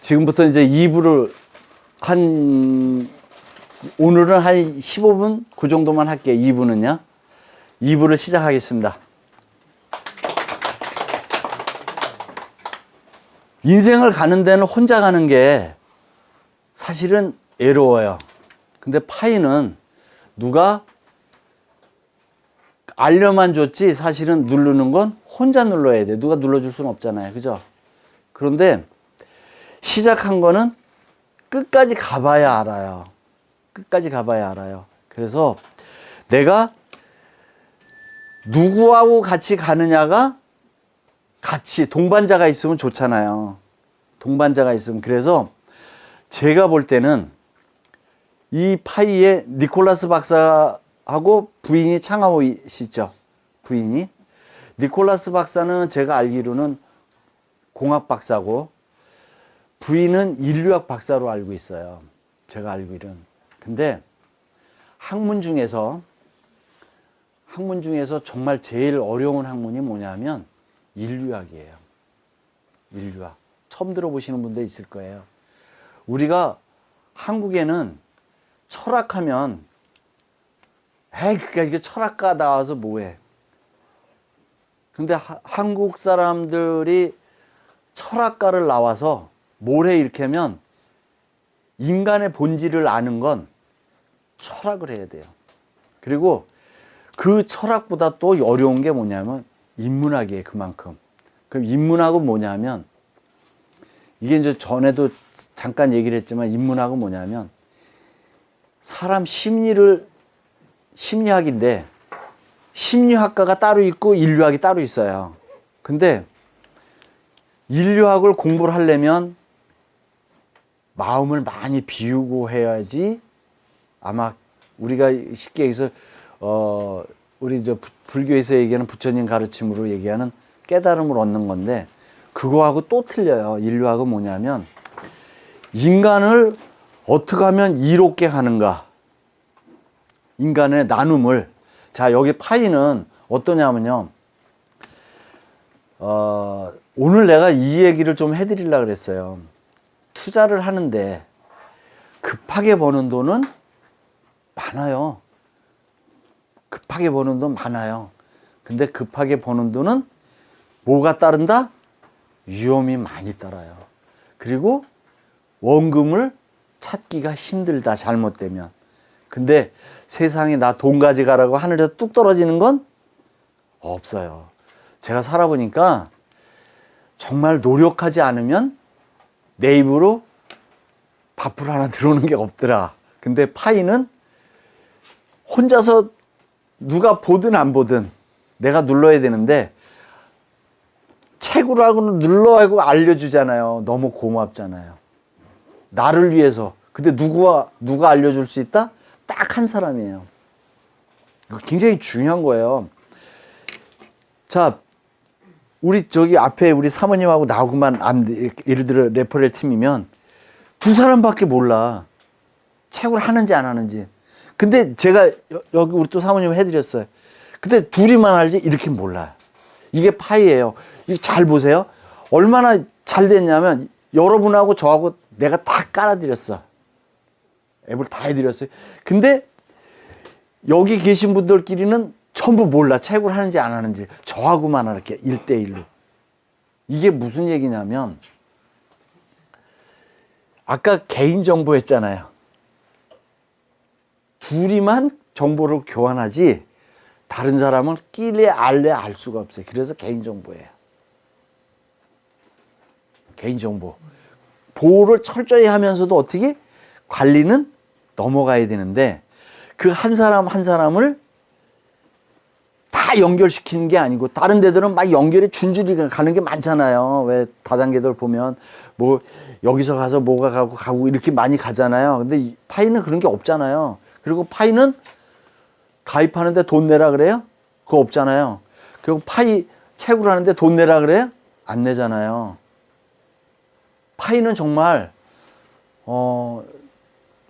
지금부터 이제 2부를 오늘은 한 15분 그 정도만 할게요. 2부는요. 2부를 시작하겠습니다. 인생을 가는 데는 혼자 가는 게 사실은 외로워요. 근데 파이는 누가 알려만 줬지 사실은 누르는 건 혼자 눌러야 돼. 누가 눌러줄 수는 없잖아요. 그죠? 그런데 시작한 거는 끝까지 가봐야 알아요. 끝까지 가봐야 알아요. 그래서 내가 누구하고 같이 가느냐가 같이 동반자가 있으면 좋잖아요. 동반자가 있으면. 그래서 제가 볼 때는 이 파이에 니콜라스 박사하고 부인이 창하오이시죠. 부인이. 니콜라스 박사는 제가 알기로는 공학 박사고 부인은 인류학 박사로 알고 있어요. 제가 알기로는. 근데 학문 중에서 정말 제일 어려운 학문이 뭐냐면 인류학이에요. 인류학. 처음 들어보시는 분도 있을 거예요. 우리가 한국에는 철학하면 그러니까 이게 철학가 나와서 뭐해. 근데 한국 사람들이 철학가를 나와서 뭘 해 이렇게 하면 인간의 본질을 아는 건 철학을 해야 돼요. 그리고 그 철학보다 또 어려운 게 뭐냐면 인문학이에요. 그만큼. 그럼 인문학은 뭐냐면 이게 이제 전에도 잠깐 얘기를 했지만 인문학은 뭐냐면 사람 심리학인데 심리학과가 따로 있고 인류학이 따로 있어요. 근데 인류학을 공부를 하려면 마음을 많이 비우고 해야지 아마 우리가 쉽게 얘기해서 우리 저 불교에서 얘기하는 부처님 가르침으로 얘기하는 깨달음을 얻는 건데 그거하고 또 틀려요. 인류학은 뭐냐면 인간을 어떻게 하면 이롭게 하는가. 인간의 나눔을. 자, 여기 파이는 어떠냐면요. 오늘 내가 이 얘기를 좀 해드리려고 그랬어요. 투자를 하는데 급하게 버는 돈은 많아요. 급하게 버는 돈 많아요. 근데 급하게 버는 돈은 뭐가 따른다? 위험이 많이 따라요. 그리고 원금을 찾기가 힘들다. 잘못되면. 근데 세상에 나 돈 가져가라고 하늘에서 뚝 떨어지는 건 없어요. 제가 살아보니까 정말 노력하지 않으면 내 입으로 밥풀 하나 들어오는 게 없더라. 근데 파이는 혼자서 누가 보든 안 보든 내가 눌러야 되는데 책으로 하고는 눌러하고 알려주잖아요. 너무 고맙잖아요. 나를 위해서. 근데 누가 알려줄 수 있다? 딱 한 사람이에요. 이거 굉장히 중요한 거예요. 자, 우리 저기 앞에 우리 사모님하고 나하고만 예를 들어 레퍼럴 팀이면 두 사람밖에 몰라. 책을 하는지 안 하는지. 근데 제가 여기 우리 또 사모님 해드렸어요. 근데 둘이만 알지 이렇게 몰라요. 이게 파이예요. 이거 잘 보세요. 얼마나 잘 됐냐면 여러분하고 저하고 내가 다 깔아드렸어. 앱을 다 해드렸어요. 근데 여기 계신 분들끼리는 전부 몰라. 책을 하는지 안 하는지. 저하고만 이렇게 1대1로. 이게 무슨 얘기냐면 아까 개인정보 했잖아요. 둘이만 정보를 교환하지 다른 사람은 끼리 알래 알 수가 없어요. 그래서 개인정보예요. 개인정보. 보호를 철저히 하면서도 어떻게 관리는 넘어가야 되는데 그 한 사람 한 사람을 다 연결시키는 게 아니고 다른 데들은 막 연결이 줄줄이 가는 게 많잖아요. 왜 다단계들 보면 뭐 여기서 가서 뭐가 가고 이렇게 많이 가잖아요. 근데 이 파이는 그런 게 없잖아요. 그리고 파이는 가입하는데 돈 내라 그래요? 그거 없잖아요. 그리고 파이 채굴 하는데 돈 내라 그래요? 안 내잖아요. 파이는 정말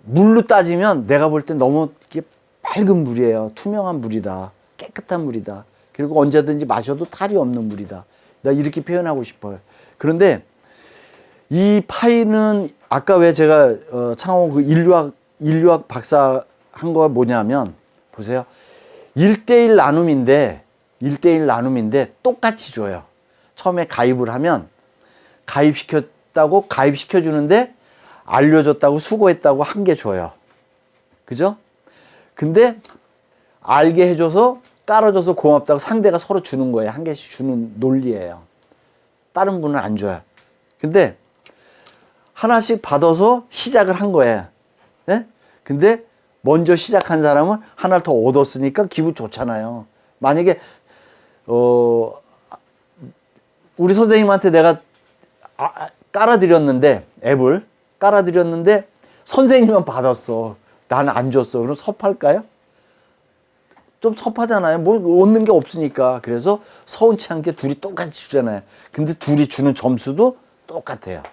물로 따지면 내가 볼 땐 너무 이게 맑은 물이에요. 투명한 물이다. 깨끗한 물이다. 그리고 언제든지 마셔도 탈이 없는 물이다. 나 이렇게 표현하고 싶어요. 그런데 이 파이는 아까 왜 제가 창호 그 인류학 박사 한 거 뭐냐면 보세요. 1대1 나눔인데 똑같이 줘요. 처음에 가입을 하면 가입시켰다고 가입시켜주는데 알려줬다고 수고했다고 한 개 줘요. 그죠? 근데 알게 해줘서 깔아줘서 고맙다고 상대가 서로 주는 거예요. 한 개씩 주는 논리예요. 다른 분은 안 줘요. 근데 하나씩 받아서 시작을 한 거예요. 네? 근데 먼저 시작한 사람은 하나를 더 얻었으니까 기분 좋잖아요. 만약에 우리 선생님한테 내가 깔아드렸는데 앱을 깔아드렸는데 선생님만 받았어. 나는 안 줬어. 그럼 섭할까요? 좀 섭하잖아요. 뭐 얻는 게 없으니까. 그래서 서운치 않게 둘이 똑같이 주잖아요. 근데 둘이 주는 점수도 똑같아요.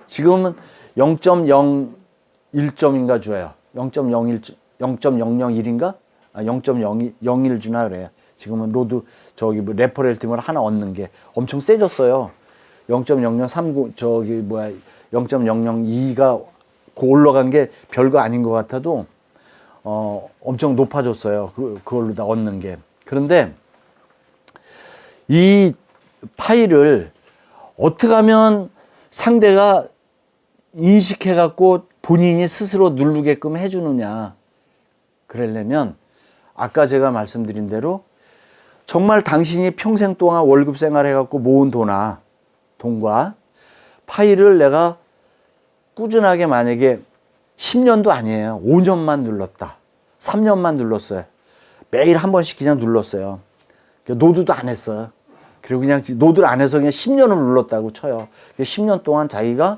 지금은 0.01점인가 줘요. 0.001인가? 0.01 주나 그래요. 지금은 로드 저기 뭐 레퍼럴 팀을 하나 얻는 게 엄청 세졌어요. 0.0030 저기 뭐야 0.002가 고 올라간 게 별거 아닌 것 같아도 엄청 높아졌어요. 그걸로 다 얻는 게. 그런데 이 파일을 어떻게 하면 상대가 인식해갖고 본인이 스스로 누르게끔 해주느냐. 그러려면 아까 제가 말씀드린 대로 정말 당신이 평생 동안 월급 생활해갖고 모은 돈과 파일을 내가 꾸준하게 만약에 10년도 아니에요. 5년만 눌렀다. 3년만 눌렀어요. 매일 한 번씩 그냥 눌렀어요. 노드도 안 했어요. 그리고 그냥 노드를 안 해서 그냥 10년을 눌렀다고 쳐요. 10년 동안 자기가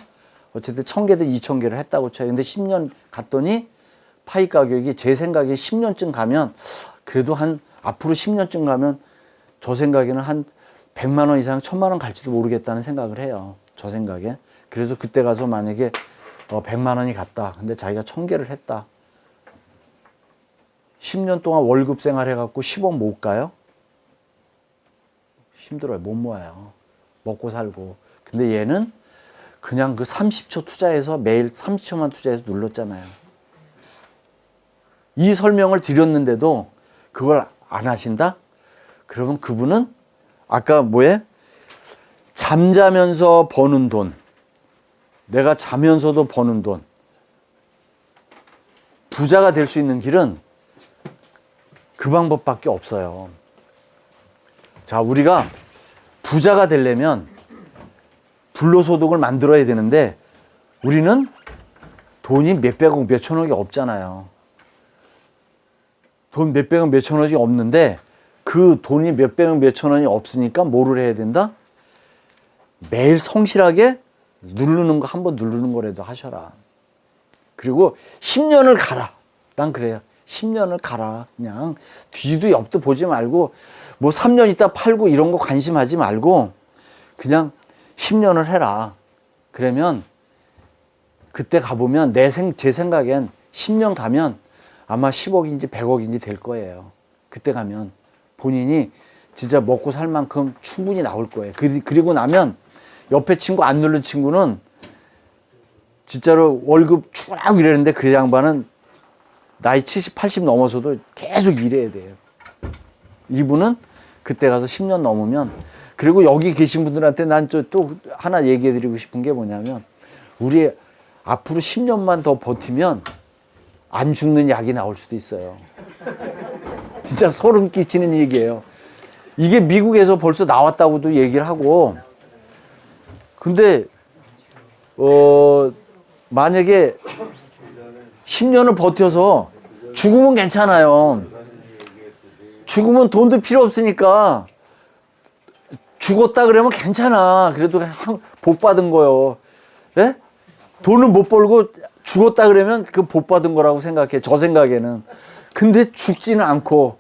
어쨌든 1000개든 2000개를 했다고 쳐요. 근데 10년 갔더니 파이 가격이 제 생각에 10년쯤 가면 그래도 앞으로 10년쯤 가면 저 생각에는 한 100만 원 이상 1000만 원 갈지도 모르겠다는 생각을 해요. 저 생각에. 그래서 그때 가서 만약에 100만 원이 갔다. 근데 자기가 1000개를 했다. 10년 동안 월급 생활해갖고 10원 못 가요? 힘들어요. 못 모아요. 먹고 살고. 근데 얘는 그냥 그 30초 투자해서 매일 30초만 투자해서 눌렀잖아요. 이 설명을 드렸는데도 그걸 안 하신다? 그러면 그분은 아까 뭐에? 잠자면서 버는 돈. 내가 자면서도 버는 돈. 부자가 될 수 있는 길은 그 방법밖에 없어요. 자, 우리가 부자가 되려면 불로소득을 만들어야 되는데 우리는 돈이 몇백억, 몇천억이 없잖아요. 돈 몇백억, 몇천억이 없는데 그 돈이 몇백억, 몇천억이 없으니까 뭐를 해야 된다? 매일 성실하게 누르는 거, 한 번 누르는 거라도 하셔라. 그리고 10년을 가라. 난 그래요. 10년을 가라. 그냥 뒤도 옆도 보지 말고 뭐 3년 있다 팔고 이런 거 관심하지 말고 그냥 10년을 해라. 그러면 그때 가보면 제 생각엔 10년 가면 아마 10억인지 100억인지 될 거예요. 그때 가면 본인이 진짜 먹고 살 만큼 충분히 나올 거예요. 그리고 나면 옆에 친구 안 누른 친구는 진짜로 월급 쭉 이러는데 그 양반은 나이 70, 80 넘어서도 계속 일해야 돼요. 이분은 그때 가서 10년 넘으면 그리고 여기 계신 분들한테 난 또 하나 얘기해 드리고 싶은 게 뭐냐면 우리 앞으로 10년만 더 버티면 안 죽는 약이 나올 수도 있어요. 진짜 소름 끼치는 얘기예요. 이게 미국에서 벌써 나왔다고도 얘기를 하고 근데 만약에 10년을 버텨서 죽으면 괜찮아요. 죽으면 돈도 필요 없으니까 죽었다 그러면 괜찮아. 그래도 복 받은 거요. 네? 돈을 못 벌고 죽었다 그러면 그 복 받은 거라고 생각해. 저 생각에는. 근데 죽지는 않고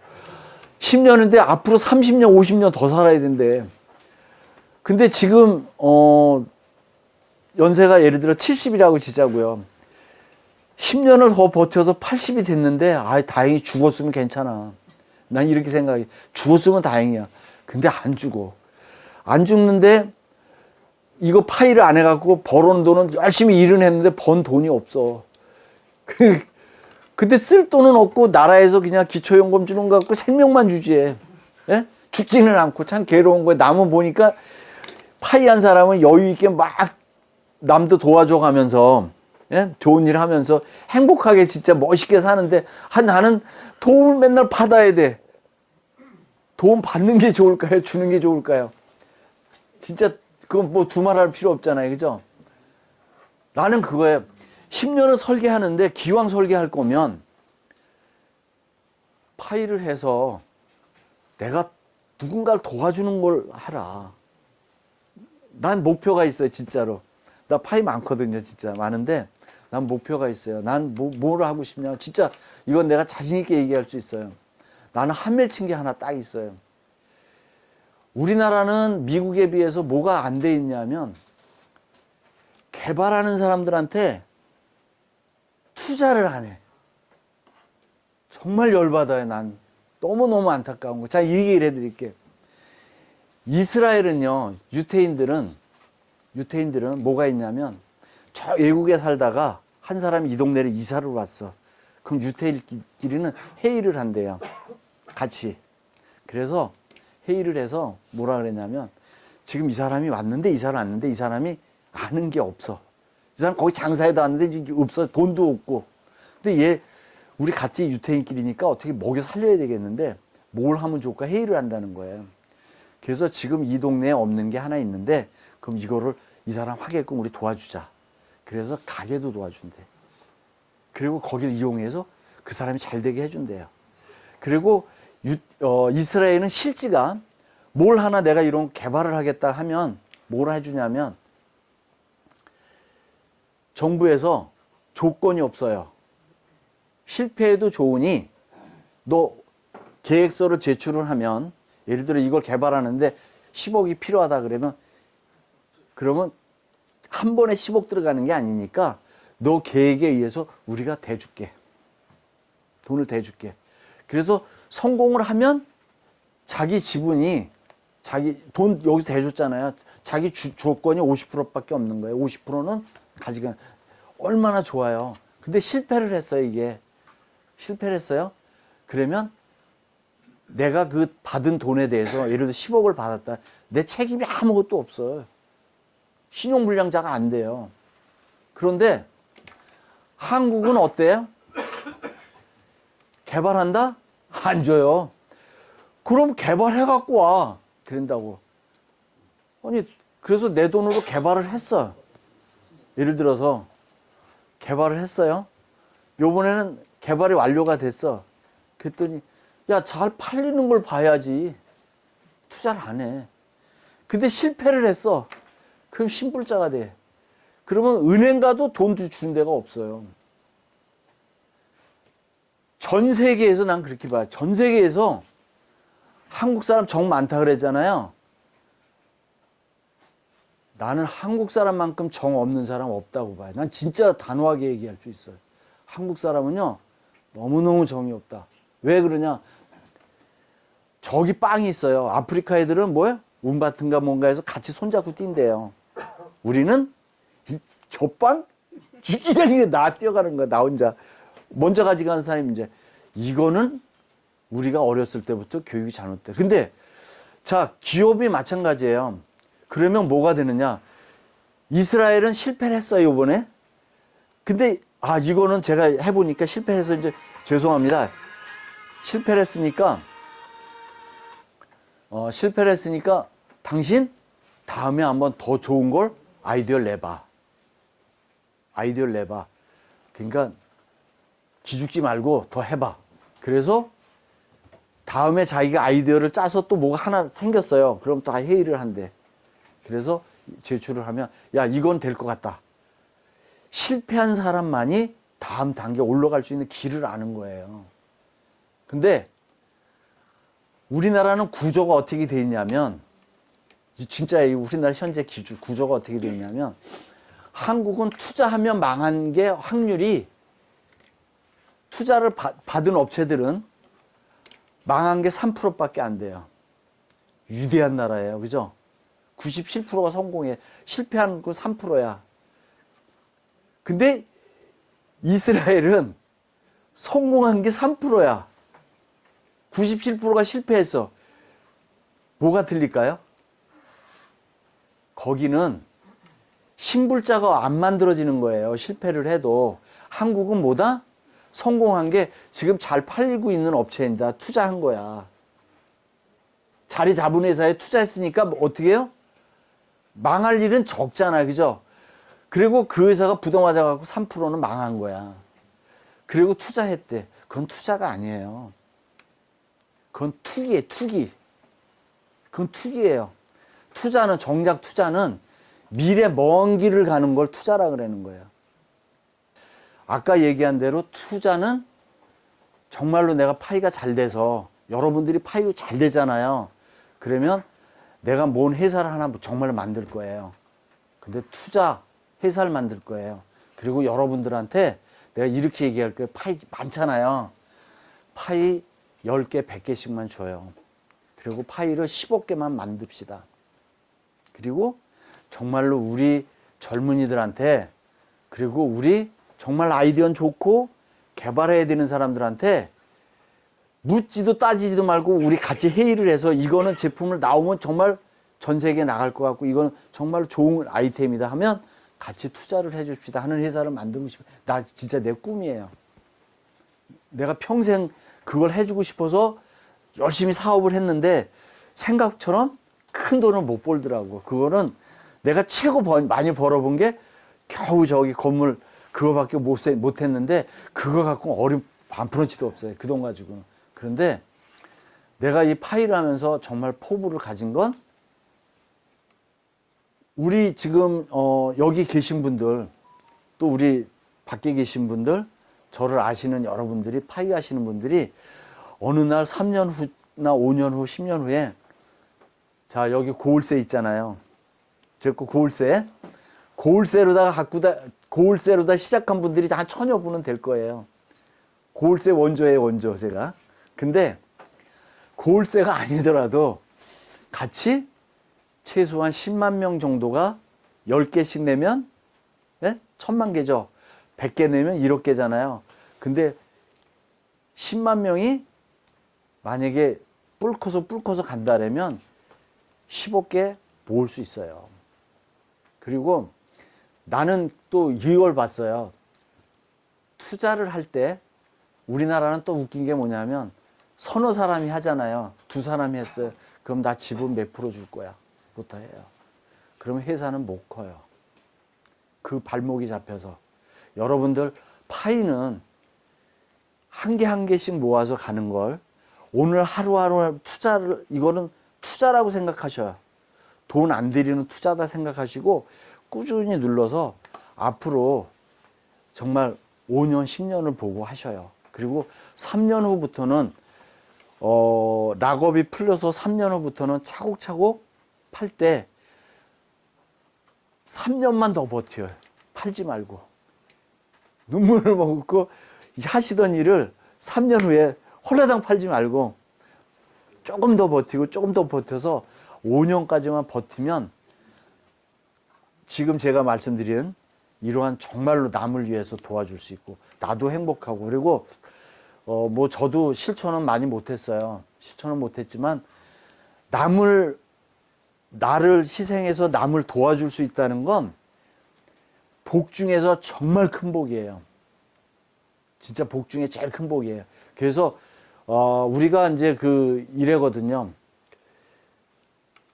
10년인데 앞으로 30년, 50년 더 살아야 된대. 근데 지금 연세가 예를 들어 70이라고 치자고요. 10년을 더 버텨서 80이 됐는데 다행히 죽었으면 괜찮아. 난 이렇게 생각해. 죽었으면 다행이야. 근데 안 죽어. 안 죽는데 이거 파일을 안 해갖고 벌어온 돈은 열심히 일은 했는데 번 돈이 없어. 근데 쓸 돈은 없고 나라에서 그냥 기초연금 주는 거 갖고 생명만 유지해. 예? 죽지는 않고 참 괴로운 거야. 남은 보니까 파이한 사람은 여유 있게 막 남도 도와줘 가면서, 예? 좋은 일 하면서 행복하게 진짜 멋있게 사는데, 나는 도움을 맨날 받아야 돼. 도움 받는 게 좋을까요? 주는 게 좋을까요? 진짜 그건 뭐 두말할 필요 없잖아요. 그죠? 나는 그거예요. 10년을 설계하는데 기왕 설계할 거면 파일을 해서 내가 누군가를 도와주는 걸 하라. 난 목표가 있어요. 진짜로. 나 파일 많거든요. 진짜 많은데 난 목표가 있어요. 난 뭘 하고 싶냐. 진짜 이건 내가 자신 있게 얘기할 수 있어요. 나는 한 맺힌 게 하나 딱 있어요. 우리나라는 미국에 비해서 뭐가 안 돼 있냐면 개발하는 사람들한테 투자를 안 해. 정말 열받아요. 난 너무너무 안타까운 거. 자, 이 얘기를 해드릴게요. 이스라엘은요, 유태인들은 뭐가 있냐면 저 외국에 살다가 한 사람이 이 동네를 이사를 왔어. 그럼 유태인끼리는 회의를 한대요. 같이. 그래서 회의를 해서 뭐라 그랬냐면 지금 이 사람이 왔는데 이사를 왔는데 이 사람이 아는 게 없어. 이 사람 거기 장사에도 왔는데 없어. 돈도 없고. 근데 우리 같이 유태인끼리니까 어떻게 먹여 살려야 되겠는데 뭘 하면 좋을까 회의를 한다는 거예요. 그래서 지금 이 동네에 없는 게 하나 있는데 그럼 이거를 이 사람 하게끔 우리 도와주자. 그래서 가게도 도와준대. 그리고 거기를 이용해서 그 사람이 잘 되게 해준대요. 그리고 이스라엘은 실지가 뭘 하나 내가 이런 개발을 하겠다 하면 뭘 해주냐면 정부에서 조건이 없어요. 실패해도 좋으니 너 계획서를 제출을 하면 예를 들어 이걸 개발하는데 10억이 필요하다 그러면 한 번에 10억 들어가는 게 아니니까 너 계획에 의해서 우리가 대줄게. 돈을 대줄게. 그래서 성공을 하면 자기 지분이 자기 돈 여기서 대줬잖아요. 자기 조건이 50%밖에 없는 거예요. 50%는 가지가 얼마나 좋아요. 근데 실패를 했어요. 이게 실패를 했어요. 그러면 내가 그 받은 돈에 대해서 예를 들어 10억을 받았다. 내 책임이 아무것도 없어요. 신용불량자가 안 돼요. 그런데 한국은 어때요? 개발한다? 안 줘요. 그럼 개발해갖고 와. 그런다고. 아니, 그래서 내 돈으로 개발을 했어. 예를 들어서 개발을 했어요. 요번에는 개발이 완료가 됐어. 그랬더니 야, 잘 팔리는 걸 봐야지. 투자를 안 해. 근데 실패를 했어. 그럼 신불자가 돼. 그러면 은행 가도 돈 주는 데가 없어요. 전 세계에서 난 그렇게 봐요. 전 세계에서 한국 사람 정 많다 그랬잖아요. 나는 한국 사람만큼 정 없는 사람 없다고 봐요. 난 진짜 단호하게 얘기할 수 있어요. 한국 사람은요, 너무너무 정이 없다. 왜 그러냐? 저기 빵이 있어요. 아프리카 애들은 뭐예요? 운바튼가 뭔가 해서 같이 손잡고 뛴대요. 우리는 저 빵? 죽기 전에 나 뛰어가는 거야. 나 혼자. 먼저 가져가는 사람이 이제 이거는 우리가 어렸을 때부터 교육이 잘못돼. 근데 자, 기업이 마찬가지예요. 그러면 뭐가 되느냐? 이스라엘은 실패를 했어요, 이번에. 근데 이거는 제가 해보니까 실패를 해서 이제 죄송합니다. 실패를 했으니까 당신 다음에 한번 더 좋은 걸 아이디어를 내봐. 그러니까 기죽지 말고 더 해봐. 그래서 다음에 자기가 아이디어를 짜서 또 뭐가 하나 생겼어요. 그럼 또 회의를 한대. 그래서 제출을 하면 야, 이건 될 것 같다. 실패한 사람만이 다음 단계 올라갈 수 있는 길을 아는 거예요. 근데 우리나라는 구조가 어떻게 돼 있냐면 진짜 우리나라 현재 구조가 어떻게 돼 있냐면 한국은 투자하면 망한 게 확률이 투자를 받은 업체들은 망한 게 3%밖에 안 돼요. 위대한 나라예요. 그죠? 97%가 성공해. 실패한 거 3%야. 근데 이스라엘은 성공한 게 3%야. 97%가 실패했어. 뭐가 틀릴까요? 거기는 신불자가 안 만들어지는 거예요. 실패를 해도. 한국은 뭐다? 성공한 게 지금 잘 팔리고 있는 업체입니다. 투자한 거야. 자리 잡은 회사에 투자했으니까 어떻게 해요? 망할 일은 적잖아. 그죠? 그리고 그 회사가 부도 맞아갖고 3%는 망한 거야. 그리고 투자했대. 그건 투자가 아니에요. 그건 투기예요. 투기. 그건 투기예요. 투자는, 정작 투자는 미래 먼 길을 가는 걸 투자라 그러는 거예요. 아까 얘기한 대로 투자는 정말로 내가 파이가 잘 돼서, 여러분들이 파이가 잘 되잖아요. 그러면 내가 뭔 회사를 하나 정말 만들 거예요. 근데 투자 회사를 만들 거예요. 그리고 여러분들한테 내가 이렇게 얘기할 거예요. 파이 많잖아요. 파이 10개, 100개씩만 줘요. 그리고 파이를 15개만 만듭시다. 그리고 정말로 우리 젊은이들한테, 그리고 우리 정말 아이디어는 좋고 개발해야 되는 사람들한테 묻지도 따지지도 말고 우리 같이 회의를 해서 이거는 제품을 나오면 정말 전 세계에 나갈 것 같고 이거는 정말 좋은 아이템이다 하면 같이 투자를 해 줍시다 하는 회사를 만들고 싶어요. 나 진짜 내 꿈이에요. 내가 평생 그걸 해주고 싶어서 열심히 사업을 했는데 생각처럼 큰 돈을 못 벌더라고. 그거는 내가 최고 많이 벌어본 게 겨우 저기 건물 그거밖에 못 했는데 그거 갖고 어린 반푼어치도 없어요. 그 돈 가지고는. 그런데 내가 이 파이를 하면서 정말 포부를 가진 건 우리 지금 여기 계신 분들, 또 우리 밖에 계신 분들, 저를 아시는 여러분들이, 파이 하시는 분들이 어느 날 3년 후나 5년 후, 10년 후에, 자, 여기 고울세 있잖아요. 제 거 고울세. 고울세로다 시작한 분들이 한 1000여 분은 될 거예요. 고울세 원조예요, 원조, 제가. 근데 고울세가 아니더라도 같이 최소한 10만 명 정도가 10개씩 내면, 네? 1000만 개죠. 100개 내면 1억 개잖아요. 근데 10만 명이 만약에 뿔커서 간다라면 15개 모을 수 있어요. 그리고 나는 또 이걸 봤어요. 투자를 할 때 우리나라는 또 웃긴 게 뭐냐면 서너 사람이 하잖아요. 두 사람이 했어요. 그럼 나 지분 몇 프로 줄 거야. 부터 해요. 그러면 회사는 못 커요. 그 발목이 잡혀서. 여러분들 파이는 한 개 한 개씩 모아서 가는 걸 오늘 하루하루 투자를, 이거는 투자라고 생각하셔요. 돈 안 들이는 투자다 생각하시고 꾸준히 눌러서 앞으로 정말 5년, 10년을 보고 하셔요. 그리고 3년 후부터는 락업이 풀려서 3년 후부터는 차곡차곡 팔 때 3년만 더 버텨요. 팔지 말고. 눈물을 먹고 하시던 일을 3년 후에 홀라당 팔지 말고 조금 더 버티고 조금 더 버텨서 5년까지만 버티면 지금 제가 말씀드린 이러한 정말로 남을 위해서 도와줄 수 있고 나도 행복하고, 그리고 뭐 저도 실천은 많이 못했어요. 실천은 못했지만 나를 희생해서 남을 도와줄 수 있다는 건 복 중에서 정말 큰 복이에요. 진짜 복 중에 제일 큰 복이에요. 그래서 우리가 이제 그 이래거든요.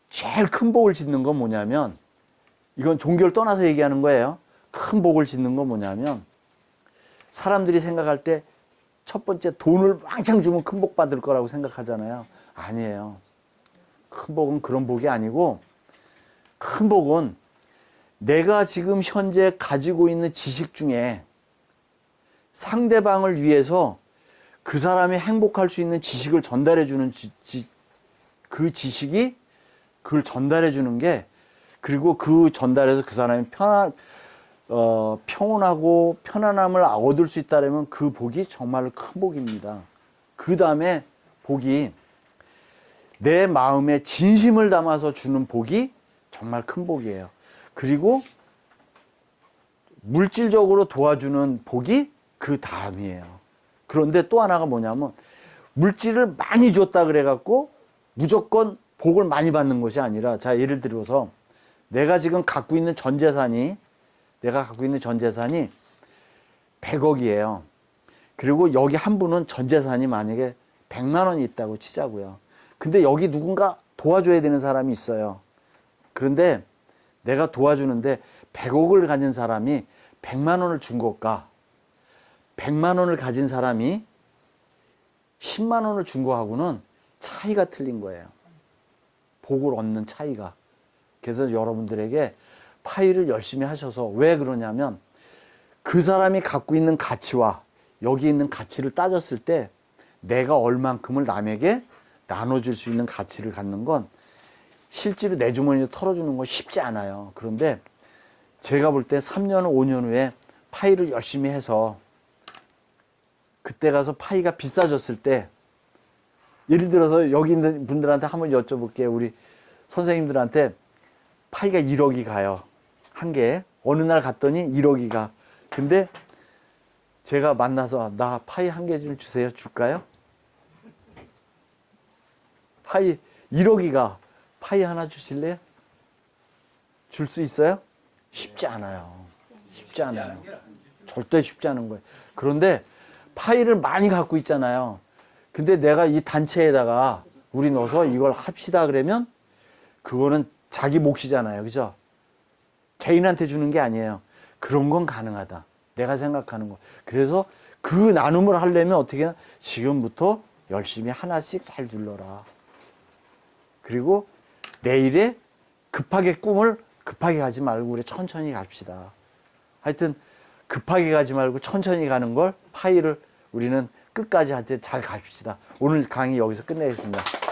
제일 큰 복을 짓는 건 뭐냐면, 이건 종교를 떠나서 얘기하는 거예요. 큰 복을 짓는 건 뭐냐면, 사람들이 생각할 때 첫 번째 돈을 왕창 주면 큰 복 받을 거라고 생각하잖아요. 아니에요. 큰 복은 그런 복이 아니고, 큰 복은 내가 지금 현재 가지고 있는 지식 중에 상대방을 위해서 그 사람이 행복할 수 있는 지식을 전달해 주는 그 지식이 그걸 전달해 주는 게, 그리고 그 전달해서 그 사람이 평온하고 편안함을 얻을 수 있다면 그 복이 정말 큰 복입니다. 그 다음에 복이 내 마음에 진심을 담아서 주는 복이 정말 큰 복이에요. 그리고 물질적으로 도와주는 복이 그 다음이에요. 그런데 또 하나가 뭐냐면 물질을 많이 줬다 그래갖고 무조건 복을 많이 받는 것이 아니라, 자, 예를 들어서 내가 지금 갖고 있는 전 재산이 100억이에요. 그리고 여기 한 분은 전 재산이 만약에 100만 원이 있다고 치자고요. 근데 여기 누군가 도와줘야 되는 사람이 있어요. 그런데 내가 도와주는데 100억을 가진 사람이 100만 원을 준 것과 100만 원을 가진 사람이 10만 원을 준 거하고는 차이가 틀린 거예요. 복을 얻는 차이가. 그래서 여러분들에게 파일을 열심히 하셔서, 왜 그러냐면 그 사람이 갖고 있는 가치와 여기 있는 가치를 따졌을 때 내가 얼만큼을 남에게 나눠줄 수 있는 가치를 갖는 건 실제로 내 주머니에 털어주는 건 쉽지 않아요. 그런데 제가 볼 때 3년, 5년 후에 파이를 열심히 해서 그때 가서 파이가 비싸졌을 때, 예를 들어서 여기 있는 분들한테 한번 여쭤볼게요. 우리 선생님들한테 파이가 1억이 가요. 한 개에. 어느 날 갔더니 1억이 가. 근데 제가 만나서 나 파이 한 개 좀 주세요. 줄까요? 파이 1억이 가. 파이 하나 주실래요? 줄 수 있어요? 쉽지 않아요. 쉽지 않아요. 절대 쉽지 않은 거예요. 그런데 파이를 많이 갖고 있잖아요. 근데 내가 이 단체에다가 우리 넣어서 이걸 합시다 그러면 그거는 자기 몫이잖아요. 그죠? 개인한테 주는 게 아니에요. 그런 건 가능하다. 내가 생각하는 거. 그래서 그 나눔을 하려면 어떻게 해야, 지금부터 열심히 하나씩 잘 둘러라. 그리고 내일에 급하게 꿈을 급하게 가지 말고 우리 천천히 갑시다. 하여튼 급하게 가지 말고 천천히 가는 걸, 파이를 우리는 끝까지 한테 잘 갑시다. 오늘 강의 여기서 끝내겠습니다.